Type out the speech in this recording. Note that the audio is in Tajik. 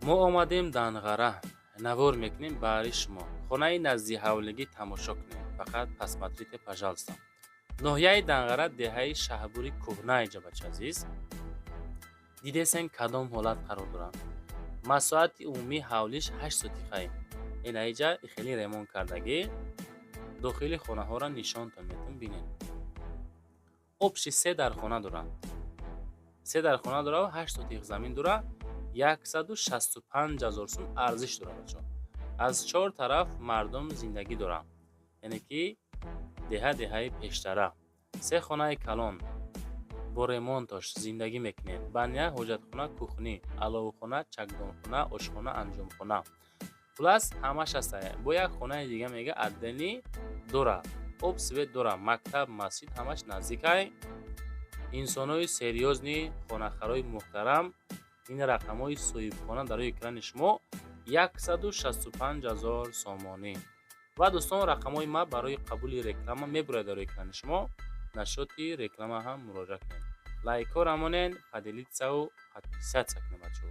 мо омадем Данғара. Навор мекунем баҳри шумо. Хонаи назди ҳавлигӣ тамошо кунем. Фақат посмотрите, пожалуйста. Ноҳияи Данғара деҳаи шаҳрбури кӯҳнаи ҷабача азиз. Дидесен кадом ҳолат қарор доранд. Масоати умумии ҳавлиш 8 сотихаи. Инаиҷа хеле ремонт кардагӣ. Дохили хонаҳоро нишонтон метавон бинед. Обши 3 дар хона доранд. 3 дар хона дора ва 8 сотих замин дора. 165,000 сум арзиш дора бачаҳо. Аз 4 тараф мардум зиндагӣ доранд. Яъне ки деҳаи пештара. 3 хонаи калон бо ремонтош зиндагӣ мекунед. Баня, ҳоҷатхона, кухни, аловхона, чакдонхона, ошхона, анҷомхона. Хулас ҳамаш аст. Бо як хонаи дига мега отдельни дора. Об, свет дора. Мактаб, масҷид ҳамаш наздикай. Инсонои серьёзни хонахарои муҳтарам. Ин рақамҳои соҳибхона дар рӯи экрани шумо 165,000 сомонӣ. Ва дӯстон, рақамҳои ма барои қабули реклама мебурад дар рӯи экрани шумо. Нашоти реклама ҳам муроҷиат кунед. Лайкҳо рамонед, поделитсяу подписатсия кунед бачаҳо.